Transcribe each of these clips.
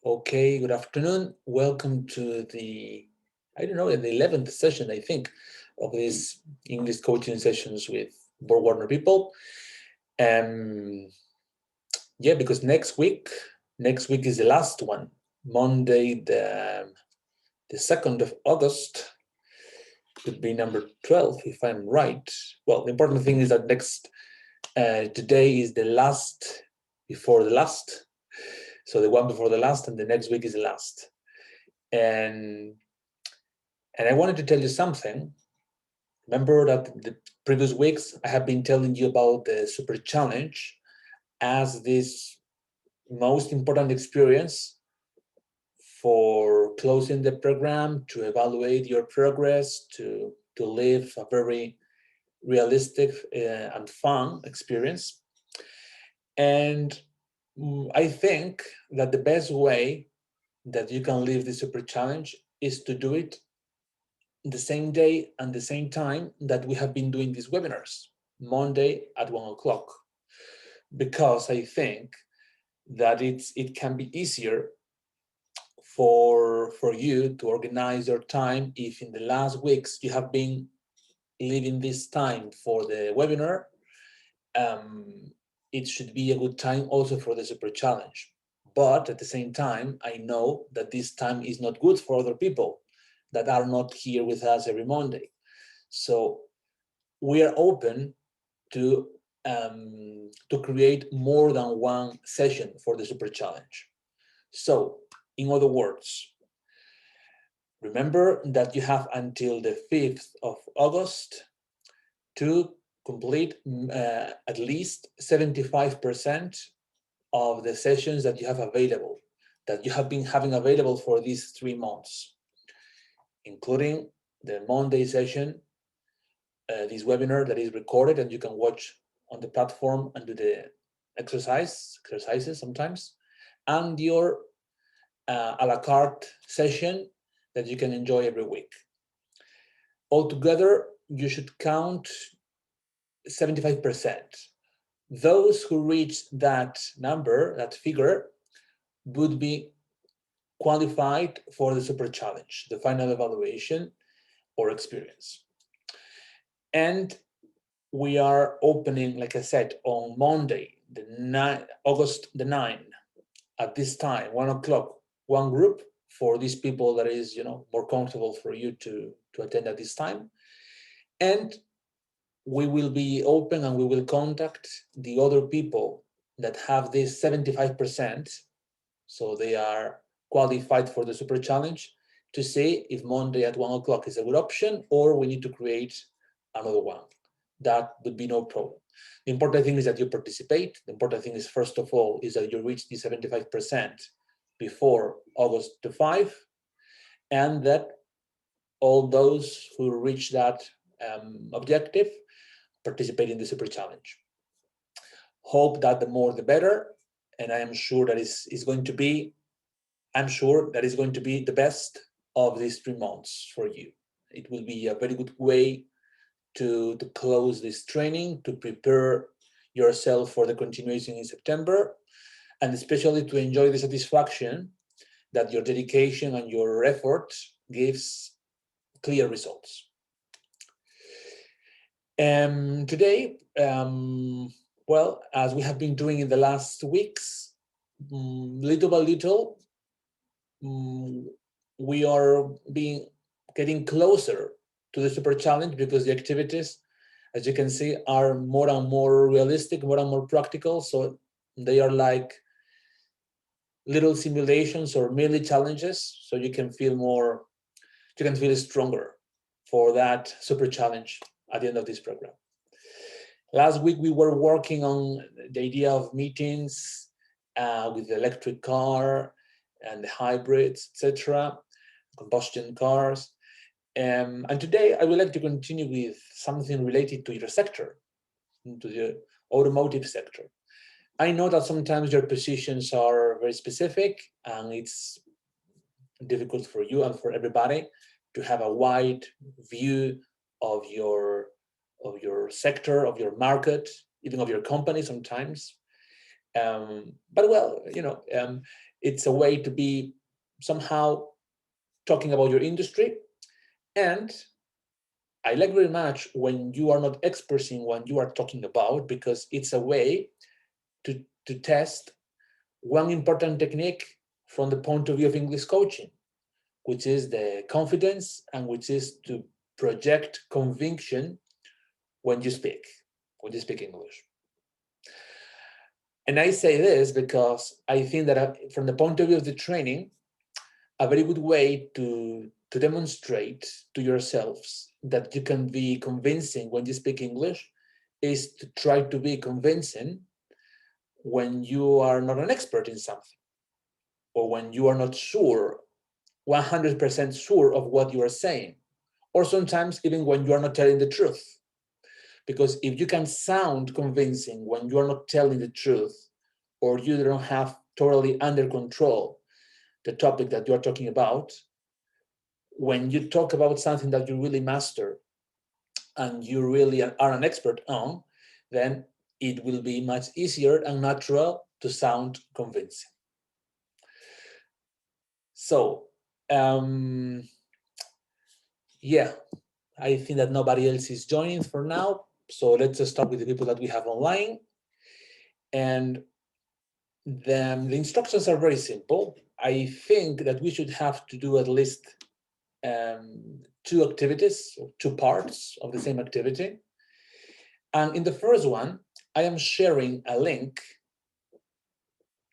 Okay, good afternoon. Welcome to I don't know, the 11th session, I think, of these English coaching sessions with BorgWarner people. Um, yeah, because next week is the last one, Monday, the 2nd of August, could be number 12, if I'm right. Well, the important thing is that today is the last before the last. So the one before the last, and the next week is the last. And I wanted to tell you something. Remember that the previous weeks I have been telling you about the Super Challenge as this most important experience for closing the program, to evaluate your progress, to live a very realistic and fun experience. And I think that the best way that you can live the Super Challenge is to do it the same day and the same time that we have been doing these webinars, Monday at 1 o'clock, because I think that it can be easier for you to organize your time if in the last weeks you have been leaving this time for the webinar. It should be a good time also for the Super Challenge. But at the same time, I know that this time is not good for other people that are not here with us every Monday. So we are open to create more than one session for the Super Challenge. So, in other words, remember that you have until the 5th of August to complete at least 75% of the sessions that you have available, that you have been having available for these 3 months, including the Monday session, this webinar that is recorded and you can watch on the platform and do the exercises sometimes, and your a la carte session that you can enjoy every week. Altogether, you should count 75%. Those who reach that number, that figure, would be qualified for the Super Challenge, the final evaluation or experience. And we are opening, like I said, on Monday, August the 9th, at this time, 1 o'clock, one group for these people that is, more comfortable for you to attend at this time. And we will be open and we will contact the other people that have this 75%, so they are qualified for the Super Challenge, to see if Monday at 1 o'clock is a good option or we need to create another one. That would be no problem. The important thing is that you participate. The important thing is, first of all, is that you reach the 75% before August the 5th, and that all those who reach that objective participate in the Super Challenge. Hope that the more the better, and I am sure that is going to be, the best of these 3 months for you. It will be a very good way to close this training, to prepare yourself for the continuation in September, and especially to enjoy the satisfaction that your dedication and your effort gives clear results. Today, well, as we have been doing in the last weeks, little by little, we are getting closer to the Super Challenge, because the activities, as you can see, are more and more realistic, more and more practical. So they are like little simulations or merely challenges, so you can feel stronger for that Super Challenge at the end of this program. Last week we were working on the idea of meetings with the electric car and the hybrids, etc., combustion cars. And today I would like to continue with something related to your sector, to the automotive sector. I know that sometimes your positions are very specific and it's difficult for you and for everybody to have a wide view of your sector, of your market, even of your company sometimes. But well, it's a way to be somehow talking about your industry. And I like very much when you are not experts in what you are talking about, because it's a way to test one important technique from the point of view of English coaching, which is the confidence, and which is to project conviction when you speak English. And I say this because I think that from the point of view of the training, a very good way to demonstrate to yourselves that you can be convincing when you speak English is to try to be convincing when you are not an expert in something, or when you are not sure, 100% sure of what you are saying, or sometimes even when you are not telling the truth. Because if you can sound convincing when you are not telling the truth, or you don't have totally under control the topic that you are talking about, when you talk about something that you really master and you really are an expert on, then it will be much easier and natural to sound convincing. So, yeah, I think that nobody else is joining for now. So let's just start with the people that we have online. And then the instructions are very simple. I think that we should have to do at least 2 activities, or 2 parts of the same activity. And in the first one, I am sharing a link.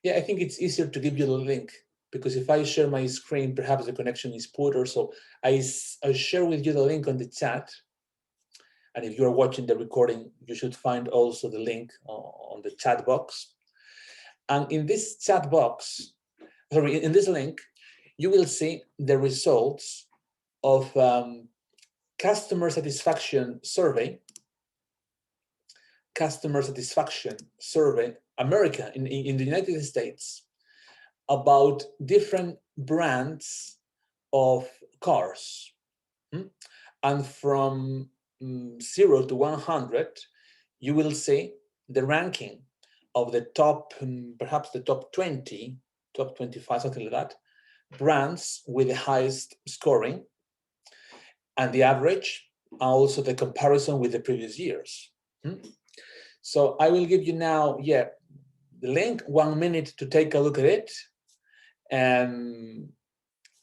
Yeah, I think it's easier to give you the link, because if I share my screen, perhaps the connection is poor. So I share with you the link on the chat. And if you're watching the recording, you should find also the link on the chat box. And in this chat box, in this link, you will see the results of customer satisfaction survey, America, in the United States, about different brands of cars. And from 0 to 100, you will see the ranking of the top, perhaps the top 20, top 25, something like that, brands with the highest scoring, and the average, and also the comparison with the previous years. So I will give you now, the link, 1 minute to take a look at it. And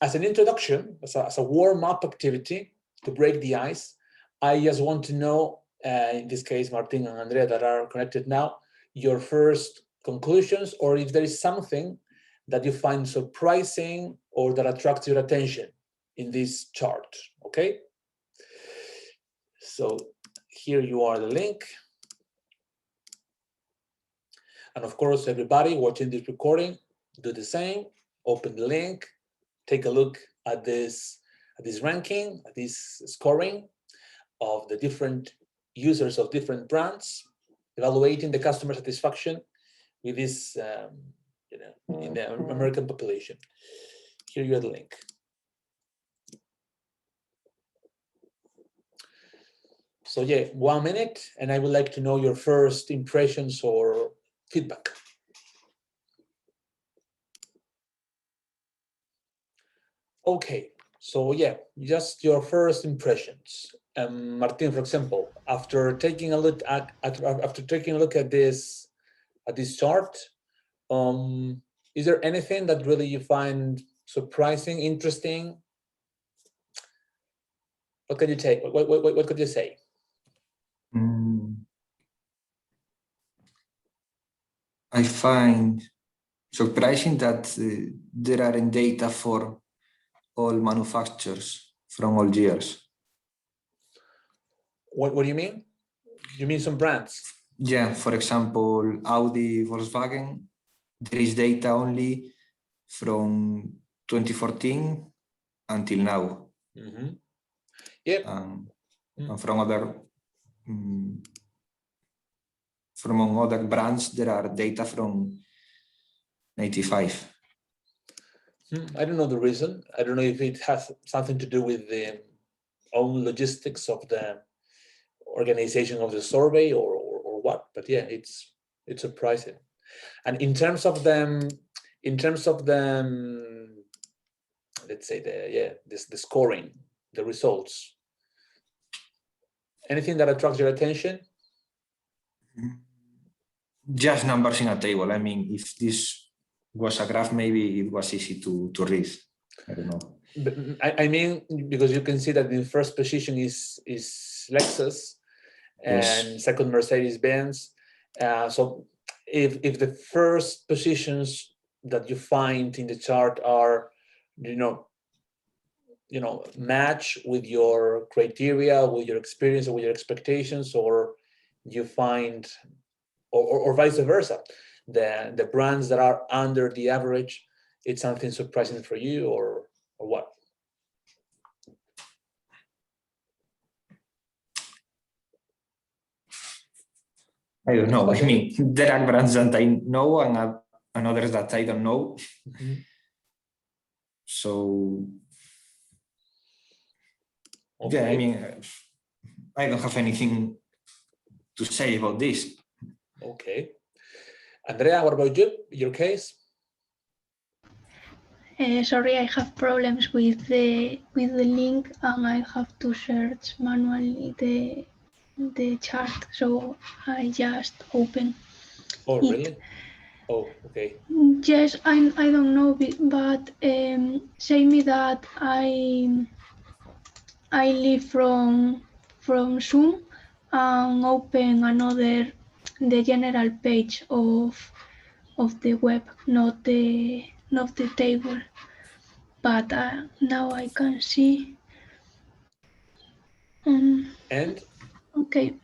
as an introduction, as a warm-up activity to break the ice, I just want to know, in this case, Martin and Andrea that are connected now, your first conclusions, or if there is something that you find surprising or that attracts your attention in this chart, okay? So here you are, the link. And of course, everybody watching this recording, do the same, open the link, take a look at this ranking, at this scoring of the different users of different brands, evaluating the customer satisfaction with this, in the American population. Here you are the link. So 1 minute, and I would like to know your first impressions or feedback. Okay, so just your first impressions. Martin, for example, after taking a look at this chart, is there anything that really you find surprising, interesting? What could you take? What could you say? I find surprising that there aren't data for all manufacturers from all years. What do you mean? You mean some brands? Yeah, for example, Audi, Volkswagen, there is data only from 2014 until now. Yeah. And from other brands, there are data from 95. I don't know the reason. I don't know if it has something to do with the own logistics of the organization of the survey or what, but it's surprising. And in terms of them, let's say the scoring, the results, anything that attracts your attention? Just numbers in a table. I mean, if this was a graph, maybe it was easy to read. I don't know. But I mean, because you can see that the first position is Lexus, and Yes. second Mercedes-Benz. So if the first positions that you find in the chart are, match with your criteria, with your experience, or with your expectations, or you find, or vice versa, the brands that are under the average, it's something surprising for you, or what? I don't know. I mean, there are brands that I know and others that I don't know. Mm-hmm. So, Okay. yeah, I mean, I don't have anything to say about this. Okay. Andrea, what about you? Your case? Sorry, I have problems with the link, and I have to search manually the chart. So I just open. Oh, it. really? Oh, okay. Yes, I don't know, but say me that I leave from Zoom and open the general page of the web, not the table. But now I can see. And Okay.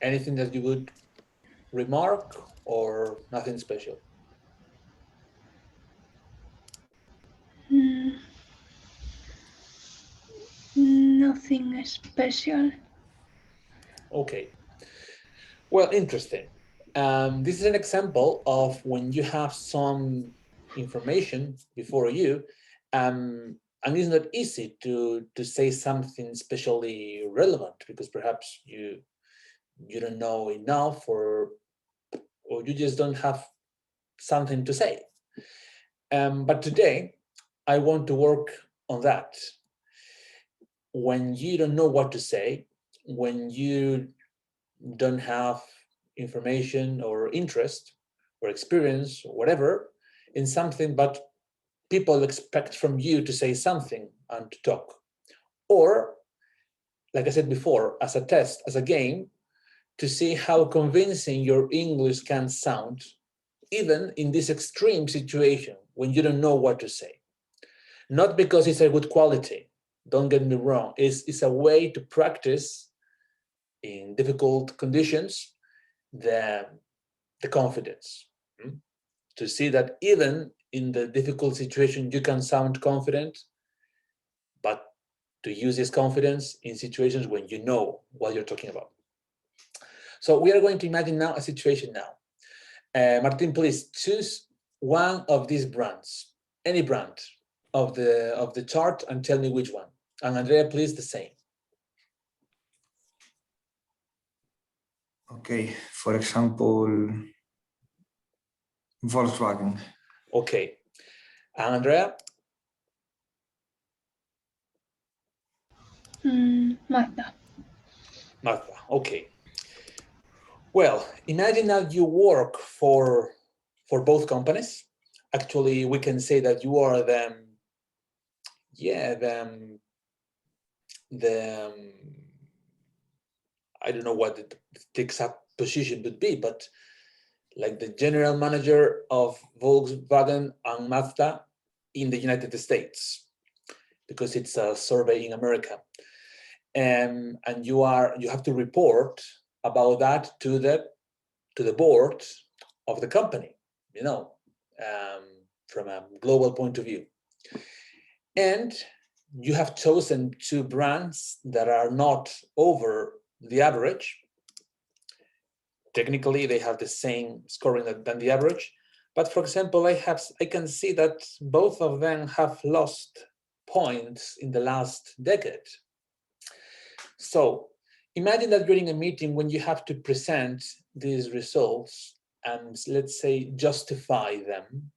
anything that you would remark, or nothing special? Nothing special. Okay. Well, interesting. This is an example of when you have some information before you, and it's not easy to say something especially relevant, because perhaps you don't know enough, or you just don't have something to say. But today, I want to work on that. When you don't know what to say, when you don't have information or interest or experience or whatever in something, but people expect from you to say something and to talk. Or, like I said before, as a test, as a game, to see how convincing your English can sound, even in this extreme situation when you don't know what to say. Not because it's a good quality, don't get me wrong, it's a way to practice in difficult conditions the confidence, to see that even in the difficult situation you can sound confident, but to use this confidence in situations when you know what you're talking about. So we are going to imagine now a situation now. Martin, please choose one of these brands, any brand of the chart, and tell me which one. And Andrea, please, the same. Okay, for example, Volkswagen. Okay. And Andrea? Mazda. Mazda, okay. Well, imagine that you work for both companies. Actually, we can say that you are the I don't know what the exact position would be, but like the general manager of Volkswagen and Mazda in the United States, because it's a survey in America. And you have to report about that to the board of the company, from a global point of view. And you have chosen two brands that are not over the average. Technically, they have the same scoring than the average. But for example, I can see that both of them have lost points in the last decade. So Imagine that you're in a meeting when you have to present these results and, let's say, justify them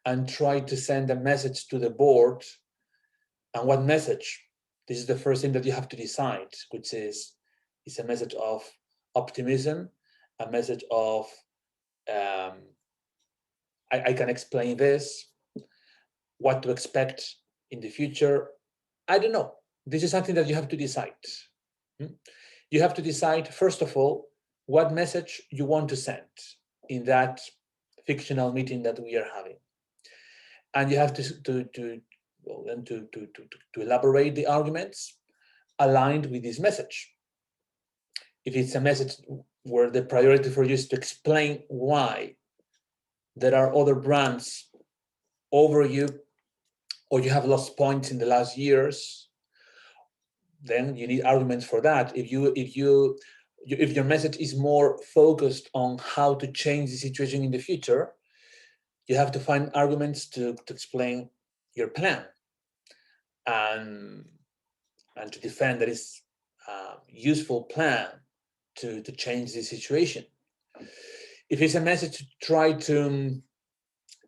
and try to send a message to the board. And what message? This is the first thing that you have to decide, which is a message of optimism, a message of I can explain this, what to expect in the future. I don't know. This is something that you have to decide. You have to decide, first of all, what message you want to send in that fictional meeting that we are having. And you have to elaborate the arguments aligned with this message. If it's a message where the priority for you is to explain why there are other brands over you, or you have lost points in the last years, then you need arguments for that. If your message is more focused on how to change the situation in the future, you have to find arguments to explain your plan and to defend that it's a useful plan to change the situation. If it's a message to try to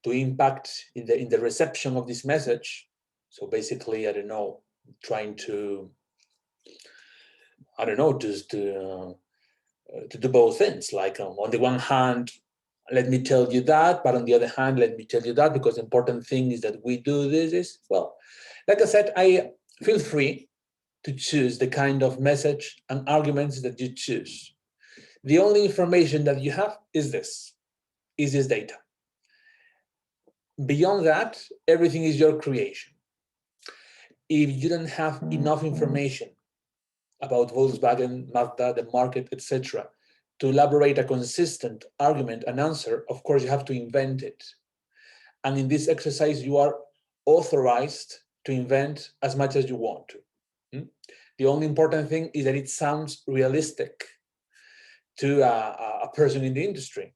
impact in the reception of this message, so basically, I don't know, trying to, I don't know, just to do both things. Like on the one hand, let me tell you that, but on the other hand, let me tell you that, because the important thing is that we do this. Well, like I said, I feel free to choose the kind of message and arguments that you choose. The only information that you have is this data. Beyond that, everything is your creation. If you don't have enough information about Volkswagen, Mazda, the market, etc., to elaborate a consistent argument and answer, of course, you have to invent it. And in this exercise, you are authorized to invent as much as you want to. The only important thing is that it sounds realistic to a person in the industry,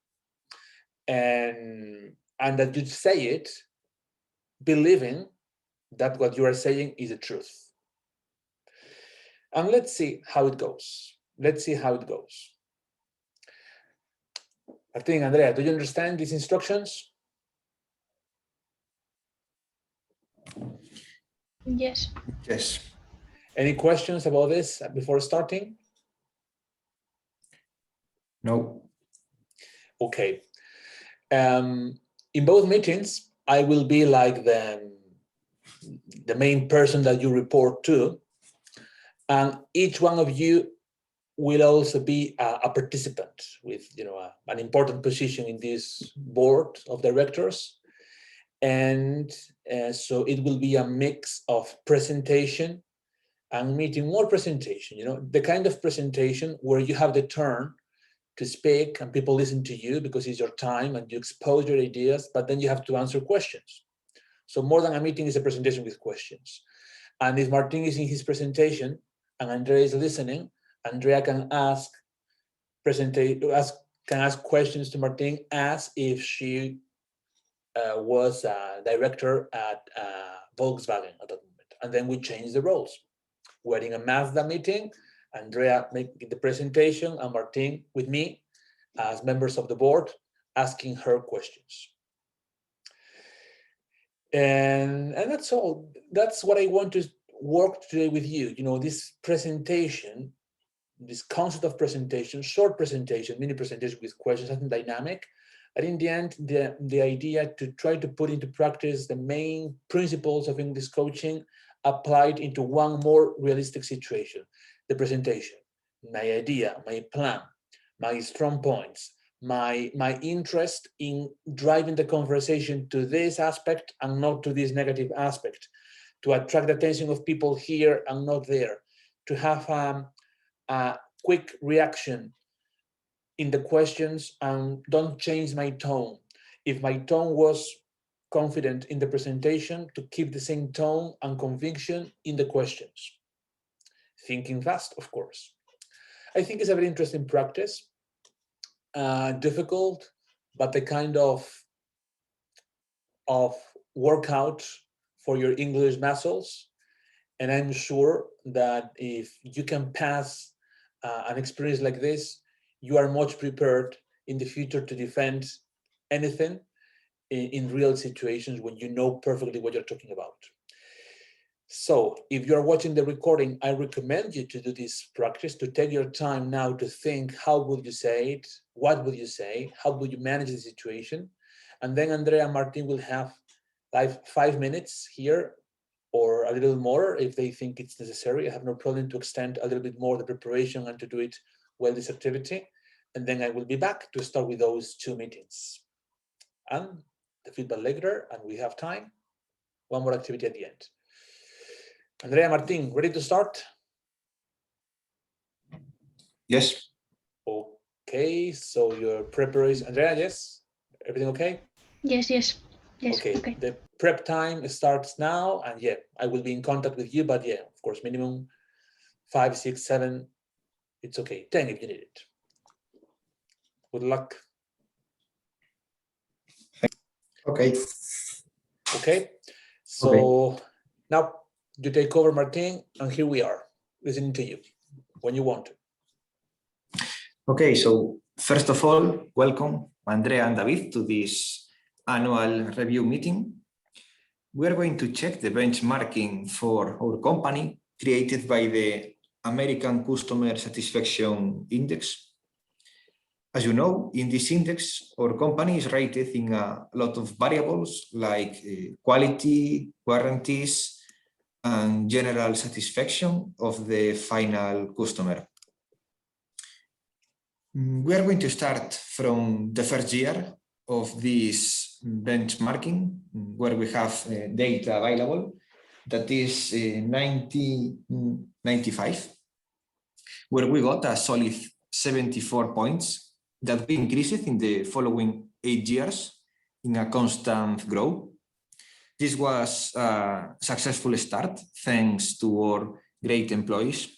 and that you say it believing that what you are saying is the truth. And let's see how it goes. Martin, Andrea, do you understand these instructions? Yes. Yes. Any questions about this before starting? No. Okay. In both meetings, I will be like the main person that you report to, and each one of you will also be a participant with, an important position in this board of directors. And so it will be a mix of presentation and meeting, more presentation, the kind of presentation where you have the turn to speak and people listen to you because it's your time and you expose your ideas, but then you have to answer questions. So more than a meeting is a presentation with questions. And if Martin is in his presentation and Andrea is listening, Andrea can ask questions to Martin as if she was a director at Volkswagen at that moment. And then we change the roles. We're in a Mazda meeting, Andrea making the presentation, and Martin with me as members of the board asking her questions. And that's all. That's what I want to work today with you. This presentation, this concept of presentation, short presentation, mini presentation with questions, something dynamic. And in the end, the idea to try to put into practice the main principles of English coaching applied into one more realistic situation. The presentation, my idea, my plan, my strong points, my interest in driving the conversation to this aspect and not to this negative aspect, to attract the attention of people here and not there, to have a quick reaction in the questions and don't change my tone. If my tone was confident in the presentation, to keep the same tone and conviction in the questions. Thinking fast, of course. I think it's a very interesting practice. Difficult, but the kind of workout for your English muscles. And I'm sure that if you can pass an experience like this, you are much prepared in the future to defend anything in real situations when you know perfectly what you're talking about. So if you're watching the recording, I recommend you to do this practice, to take your time now to think, how would you say it? What would you say? How would you manage the situation? And then Andrea and Martin will have 5 minutes here, or a little more if they think it's necessary. I have no problem to extend a little bit more the preparation and to do it well, this activity. And then I will be back to start with those 2 meetings. And the feedback later, and we have time. One more activity at the end. Andrea, Martin, ready to start? Yes. Okay, so your preparation, Andrea, yes? Everything okay? Yes, yes, yes. Okay, the prep time starts now, and yeah, I will be in contact with you, but yeah, of course, minimum 5, 6, 7, it's okay, 10 if you need it. Good luck. Okay. Okay, so now you take over, Martin, and here we are, listening to you when you want to. Okay, so first of all, welcome Andrea and David to this annual review meeting. We are going to check the benchmarking for our company created by the American Customer Satisfaction Index. As you know, in this index, our company is rated in a lot of variables like quality, warranties, and general satisfaction of the final customer. We are going to start from the first year of this benchmarking, where we have data available, that is 1995, where we got a solid 74 points that we increased in the following 8 years in a constant growth. This was a successful start thanks to our great employees.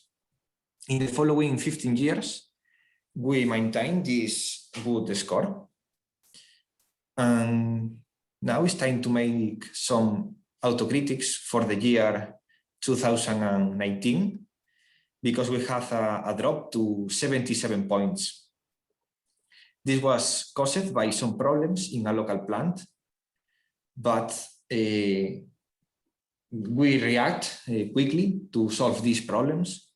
In the following 15 years, we maintain this good score. And now it's time to make some autocritics for the year 2019, because we have a drop to 77 points. This was caused by some problems in a local plant, but we react quickly to solve these problems.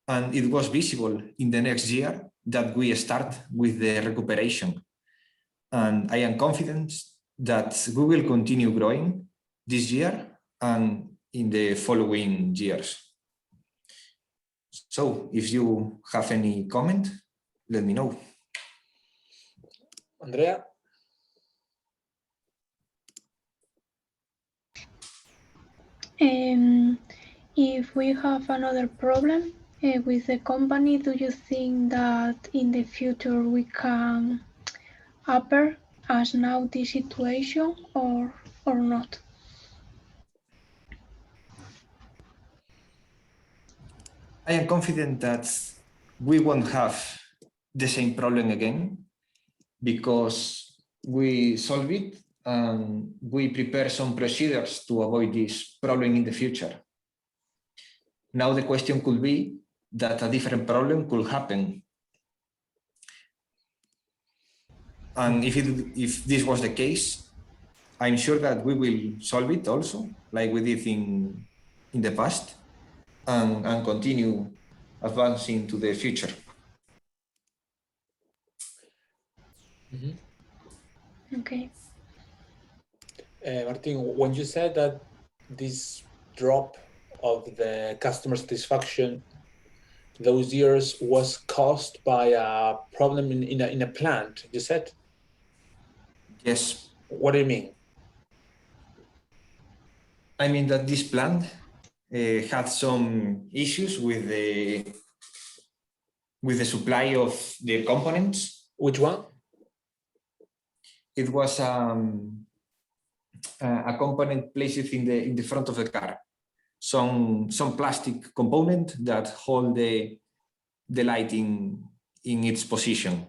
And it was visible in the next year that we start with the recuperation. And I am confident that we will continue growing this year and in the following years. So if you have any comment, let me know. Andrea? If we have another problem with the company, do you think that in the future we can upper as now this situation or not? I am confident that we won't have the same problem again, because we solve it and we prepare some procedures to avoid this problem in the future. Now the question could be that a different problem could happen. And if this was the case, I'm sure that we will solve it also, like we did in the past, and continue advancing to the future. Okay. Martin, when you said that this drop of the customer satisfaction those years was caused by a problem in a plant, you said? Yes. What do you mean? I mean that this plant had some issues with the supply of the components. Which one? It was a component placed in the front of the car. Some plastic component that hold the light in its position.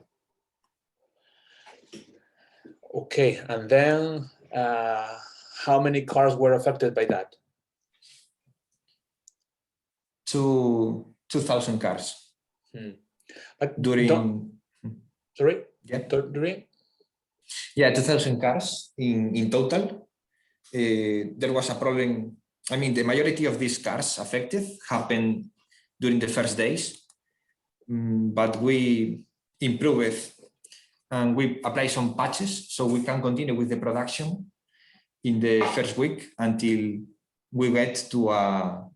Okay, and then how many cars were affected by that? 2,000 cars. But during, sorry? yeah, During? yeah, 2,000 cars in total. There was a problem. I mean, the majority of these cars affected happened during the first days, but we improved and we apply some patches so we can continue with the production in the first week until we get to a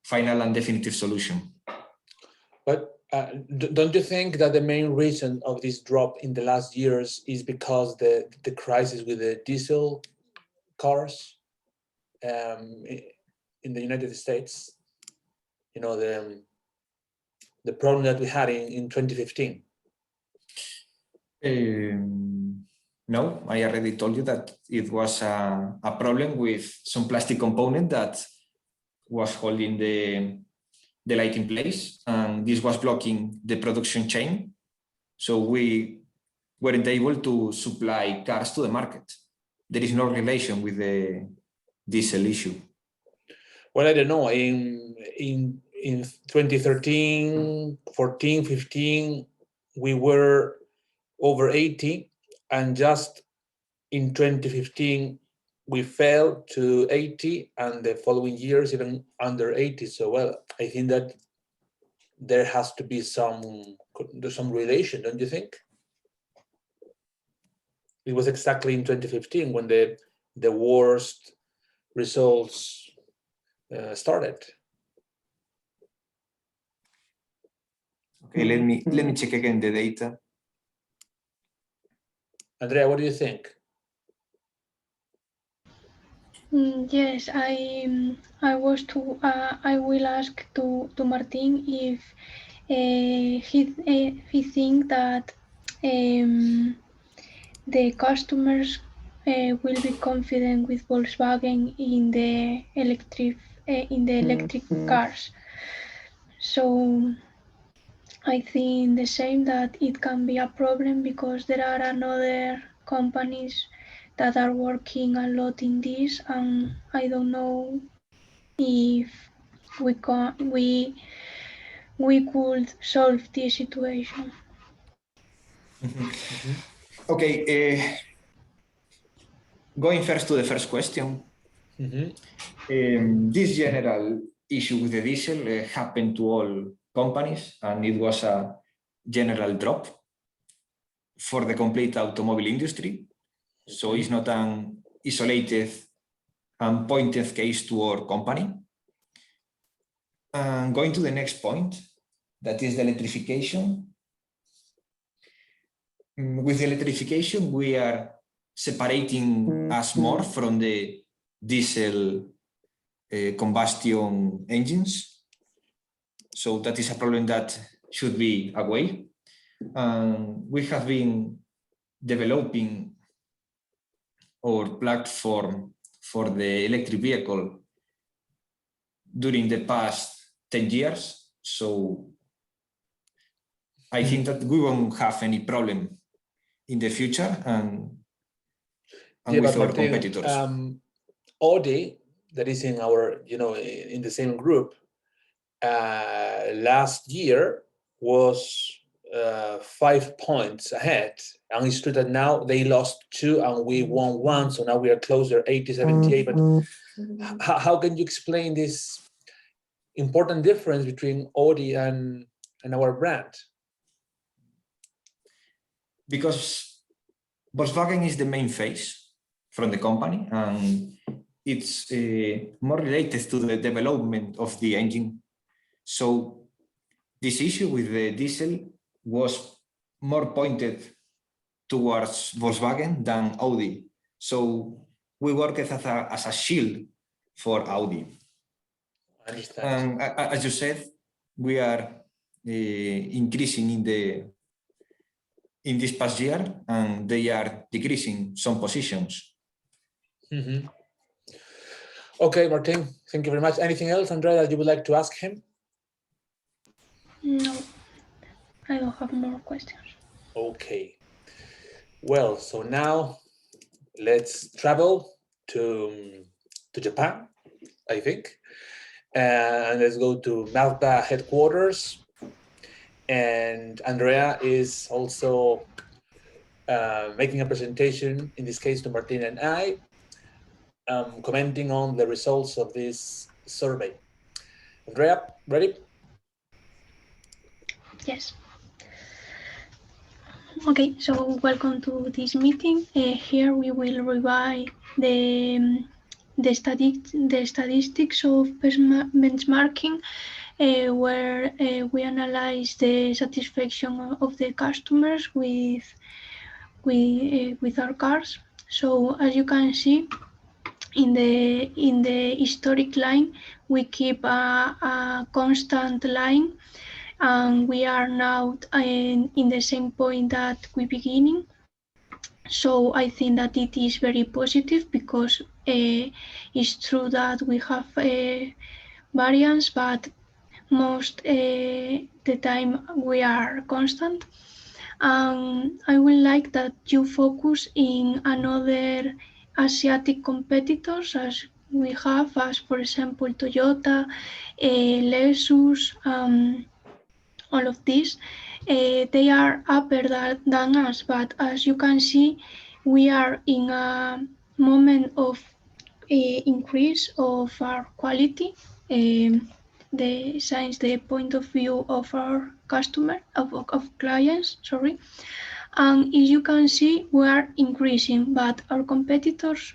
final and definitive solution. But don't you think that the main reason of this drop in the last years is because the crisis with the diesel cars in the United States? You know, the problem that we had in 2015. No, I already told you that it was a problem with some plastic component that was holding the light in place, and this was blocking the production chain. So we weren't able to supply cars to the market. There is no relation with the diesel issue. Well, I don't know. In 2013, 14, 15, we were over 80, and just in 2015 we fell to 80, and the following years even under 80. So, well, I think that there has to be some relation, don't you think? It was exactly in 2015 when the worst results started. Okay, let me check again the data. Andrea, what do you think? Yes, I will ask to Martin if he think that the customers will be confident with Volkswagen in the electric cars. So I think the same, that it can be a problem because there are another companies that are working a lot in this, and I don't know if we could solve this situation. Okay, going first to the first question. This general issue with the diesel happened to all companies, and it was a general drop for the complete automobile industry. So it's not an isolated and pointed case to our company. And going to the next point, that is the electrification. With the electrification, we are separating us more from the diesel combustion engines. So that is a problem that should be away. We have been developing our platform for the electric vehicle during the past 10 years. So I think that we won't have any problem in the future and with our competitors. Audi, that is in our, in the same group, last year was 5 points ahead, and it's true that now they lost 2 and we won 1, so now we are closer, 80, 78. But how can you explain this important difference between Audi and our brand? Because Volkswagen is the main face from the company, and it's more related to the development of the engine. So this issue with the diesel was more pointed towards Volkswagen than Audi. So we work as a shield for Audi. I understand. As you said, we are increasing in this past year, and they are decreasing some positions. Okay, Martin, thank you very much. Anything else, Andrea, that you would like to ask him? No, I don't have more questions. Okay. Well, so now let's travel to Japan, I think, and let's go to Mazda headquarters. and Andrea is also making a presentation, in this case to Martina and I, commenting on the results of this survey. Andrea, ready? Yes. Okay, so welcome to this meeting. Here we will revise the statistics of benchmarking, where we analyze the satisfaction of the customers with our cars. So as you can see, in the historic line, we keep a constant line, and we are now in the same point that we beginning. So I think that it is very positive, because it's true that we have variance, but most the time we are constant. I would like that you focus in another Asiatic competitors as we have, as for example Toyota, Lexus, all of these. They are upper than us, but as you can see, we are in a moment of increase of our quality. Since the point of view of our customer, of clients, sorry. And as you can see, we are increasing, but our competitors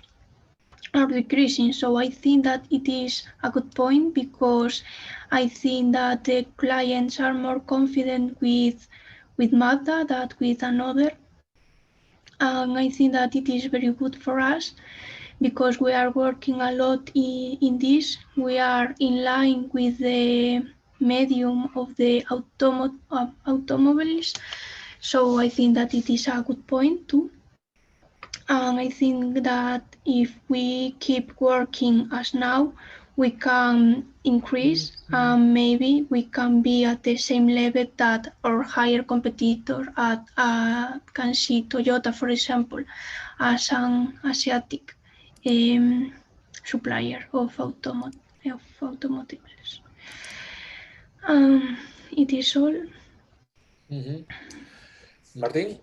are decreasing. So I think that it is a good point, because I think that the clients are more confident with Mazda than with another. And I think that it is very good for us, because we are working a lot in this. We are in line with the medium of the automobiles. So I think that it is a good point too. And I think that if we keep working as now, we can increase, and maybe we can be at the same level that our higher competitor can see Toyota, for example, as an Asiatic supplier of automobiles. It is all. Martin?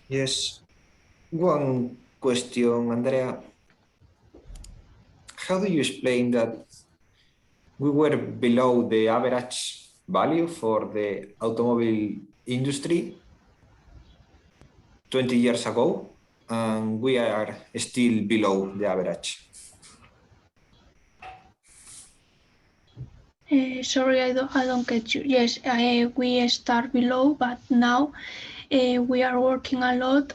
Yes. One question, Andrea. How do you explain that we were below the average value for the automobile industry 20 years ago, and we are still below the average? Sorry, I don't get you. Yes, we start below, but now we are working a lot.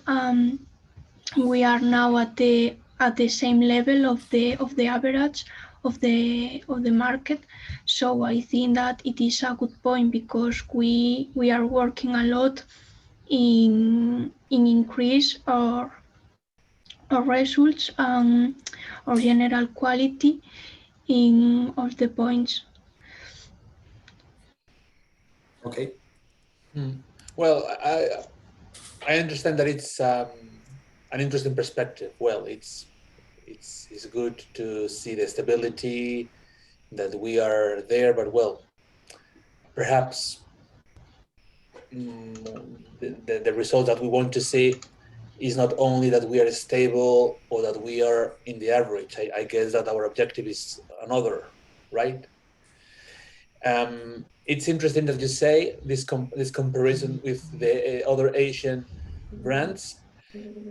We are now at the same level of the average of the market. So I think that it is a good point, because we are working a lot in increase our results and our general quality in all the points. Okay. Well, I understand that it's an interesting perspective. Well, it's good to see the stability, that we are there, but well, perhaps the result that we want to see is not only that we are stable or that we are in the average. I guess that our objective is another, right? It's interesting that you say this comparison with the other Asian brands,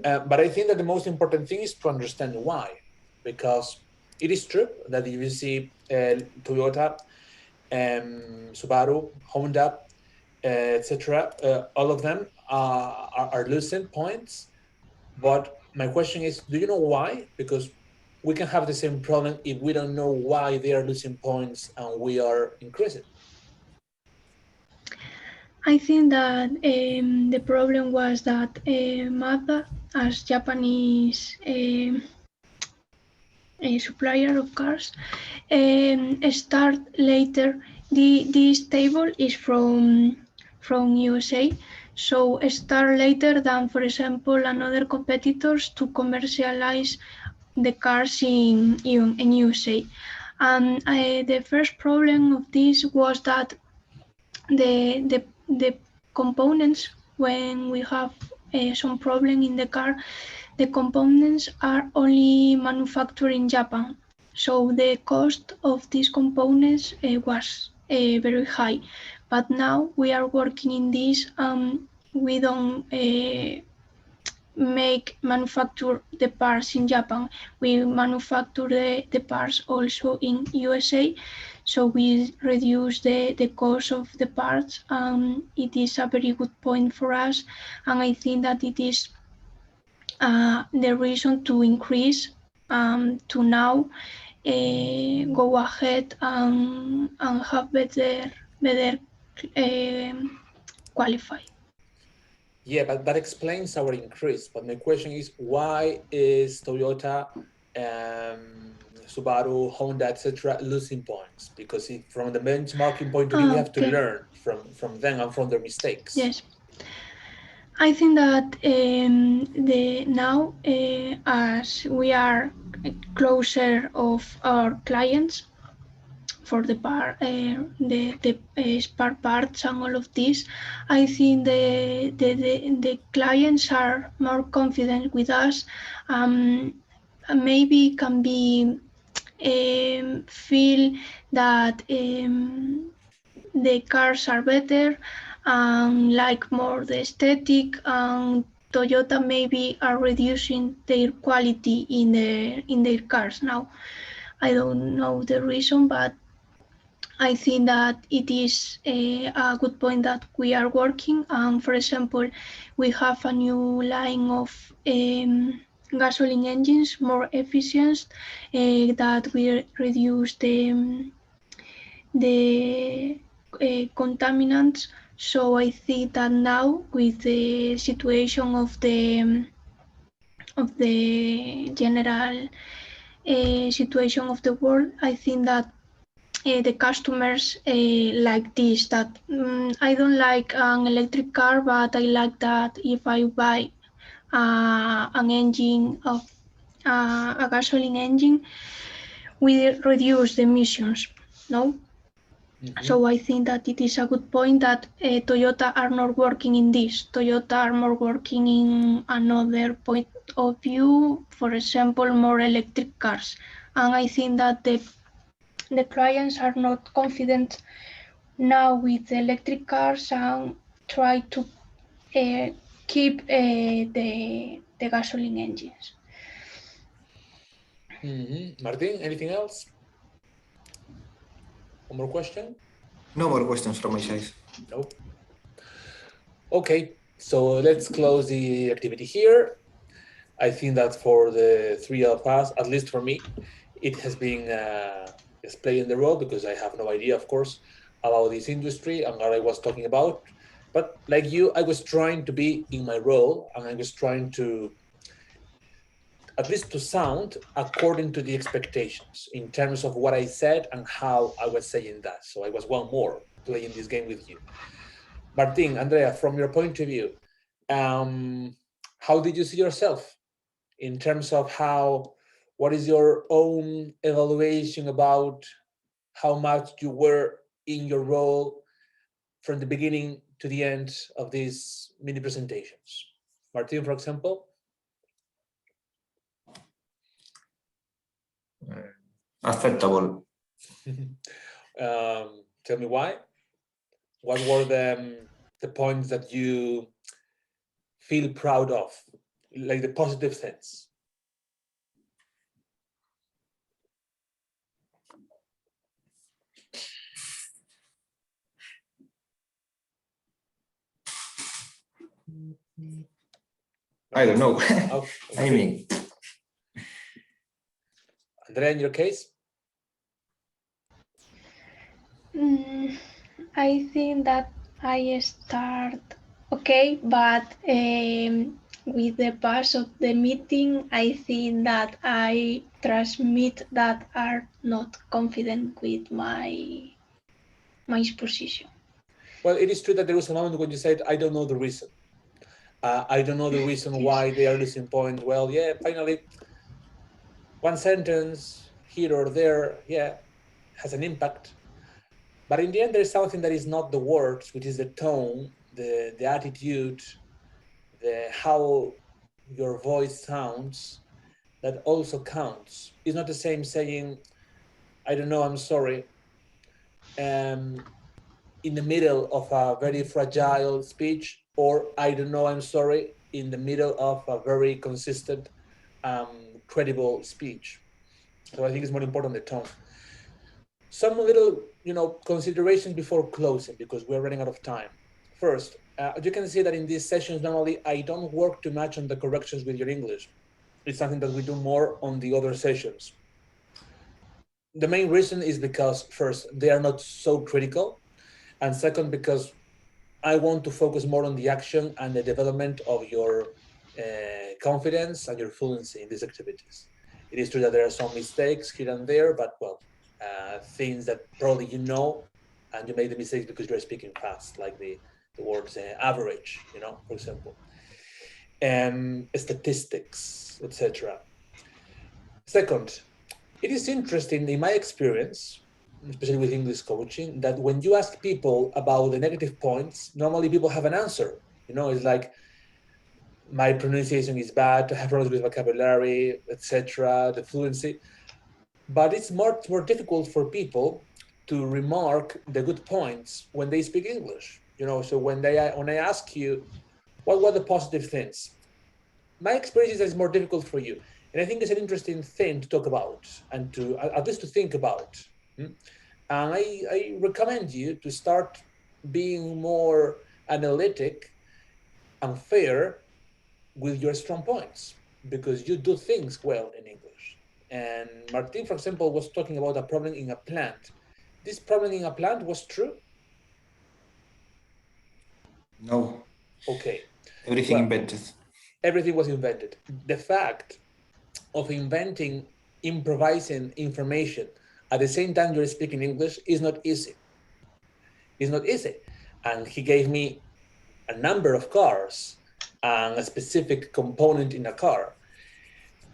but I think that the most important thing is to understand why, because it is true that if you see Toyota, Subaru, Honda, etc., all of them are losing points. But my question is, do you know why? Because we can have the same problem if we don't know why they are losing points and we are increasing. I think that the problem was that Mazda, as Japanese supplier of cars, start later. This table is from USA, so start later than, for example, another competitors to commercialize the cars in USA. The first problem of this was that the components, when we have some problem in the car, the components are only manufactured in Japan. So the cost of these components was very high. But now we are working in this. We don't manufacture the parts in Japan. We manufacture the parts also in USA. So we reduce the cost of the parts. It is a very good point for us. And I think that it is the reason to increase to now go ahead and have better qualify. Yeah, but that explains our increase. But my question is, why is Toyota, Subaru, Honda, etc., losing points? Because from the benchmarking point of view, we have to learn from them and from their mistakes. Yes. I think that now, as we are closer of our clients for the spare parts and all of this, I think the clients are more confident with us. Maybe can be feel that the cars are better and like more the aesthetic, and Toyota maybe are reducing their quality in their cars now. I don't know the reason, but I think that it is a good point that we are working. For example, we have a new line of gasoline engines, more efficient, that will reduce the contaminants. So I think that now, with the situation of the general situation of the world, I think that the customers like this, that I don't like an electric car, but I like that if I buy an engine of a gasoline engine, we reduce the emissions, no? So I think that it is a good point that Toyota are not working in this. Toyota are more working in another point of view, for example, more electric cars. And I think that the clients are not confident now with the electric cars and try to keep the gasoline engines. Martin, anything else? One more question? No more questions from my side. No. Okay, so let's close the activity here. I think that for the three of us, at least for me, it has been playing the role, because I have no idea, of course, about this industry and what I was talking about. But like you, I was trying to be in my role, and I was trying to, at least to sound according to the expectations in terms of what I said and how I was saying that. So I was one more playing this game with you. Martin, Andrea, from your point of view, how did you see yourself in terms of what is your own evaluation about how much you were in your role from the beginning to the end of these mini presentations? Martin, for example? Acceptable. Tell me why. What were the points that you feel proud of, like the positive sense? I don't know. Oh, I mean, Andrea, in your case? I think that I start okay, but with the pass of the meeting, I think that I transmit that are not confident with my position. Well, it is true that there was a moment when you said, I don't know the reason. I don't know the reason why they are losing points. Well, yeah, finally, one sentence here or there, yeah, has an impact. But in the end, there's something that is not the words, which is the tone, the attitude, the how your voice sounds, that also counts. It's not the same saying, I don't know, I'm sorry, in the middle of a very fragile speech, or I don't know, I'm sorry, in the middle of a very consistent, credible speech. So I think it's more important the tone. Some little, considerations before closing, because we're running out of time. First, you can see that in these sessions, normally I don't work too much on the corrections with your English. It's something that we do more on the other sessions. The main reason is because, first, they are not so critical, and second, because I want to focus more on the action and the development of your confidence and your fluency in these activities. It is true that there are some mistakes here and there, but well, things that probably and you make the mistakes because you're speaking fast, like the words average, for example, statistics, etc. Second, it is interesting in my experience, especially with English coaching, that when you ask people about the negative points, normally people have an answer. It's like, my pronunciation is bad, I have problems with vocabulary, etc., the fluency. But it's much more difficult for people to remark the good points when they speak English. So when I ask you, what were the positive things? My experience is that it's more difficult for you. And I think it's an interesting thing to talk about and to at least to think about. And I recommend you to start being more analytic and fair with your strong points, because you do things well in English. And Martin, for example, was talking about a problem in a plant. This problem in a plant was true? No. Okay. Everything invented. Everything was invented. The fact of inventing, improvising information at the same time you're speaking English is not easy. It's not easy. And he gave me a number of cars and a specific component in a car.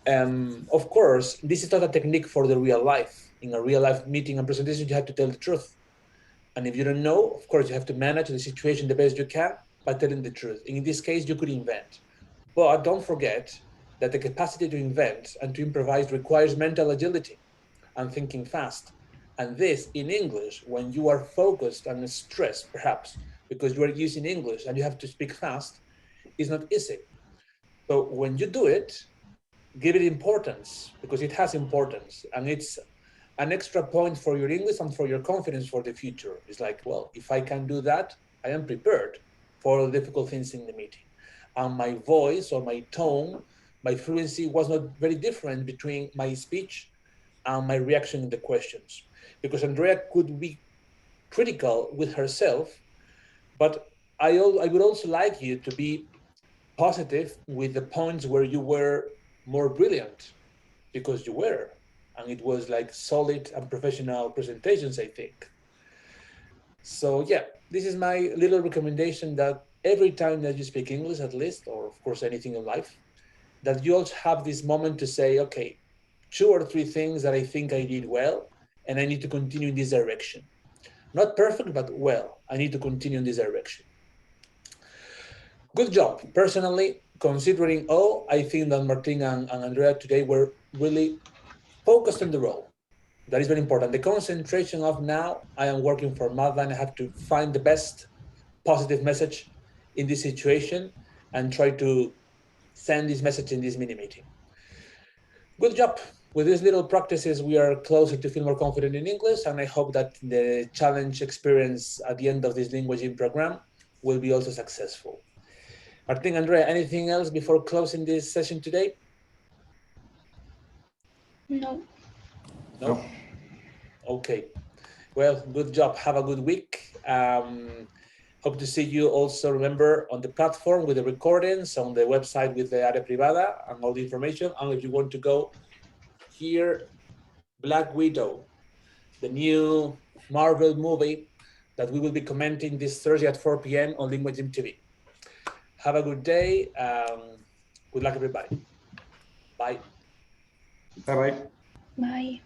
Of course, this is not a technique for the real life. In a real life meeting and presentation, you have to tell the truth. And if you don't know, of course, you have to manage the situation the best you can by telling the truth. In this case, you could invent. But don't forget that the capacity to invent and to improvise requires mental agility and thinking fast. And this in English, when you are focused and stressed, perhaps, because you are using English and you have to speak fast, is not easy. So when you do it, give it importance, because it has importance, and it's an extra point for your English and for your confidence for the future. It's like, well, if I can do that, I am prepared for the difficult things in the meeting. And my voice or my tone, my fluency was not very different between my speech and my reaction in the questions. Because Andrea could be critical with herself, but I would also like you to be positive with the points where you were more brilliant, because you were, and it was like solid and professional presentations, I think. So yeah, this is my little recommendation, that every time that you speak English, at least, or of course anything in life, that you also have this moment to say, okay, 2 or 3 things that I think I did well, and I need to continue in this direction. Not perfect, but well, I need to continue in this direction. Good job. Personally, considering all, I think that Martin and Andrea today were really focused on the role. That is very important. The concentration of now, I am working for Malta and I have to find the best positive message in this situation and try to send this message in this mini meeting. Good job. With these little practices, we are closer to feel more confident in English, and I hope that the challenge experience at the end of this languaging program will be also successful. Martin, Andrea, anything else before closing this session today? No. No? Okay. Well, good job. Have a good week. Hope to see you also, remember, on the platform with the recordings, on the website with the Área Privada and all the information. And if you want to go here, Black Widow, the new Marvel movie that we will be commenting this Thursday at 4 p.m. on Linguagym TV. Have a good day. Good luck, everybody. Bye. Bye-bye. Bye.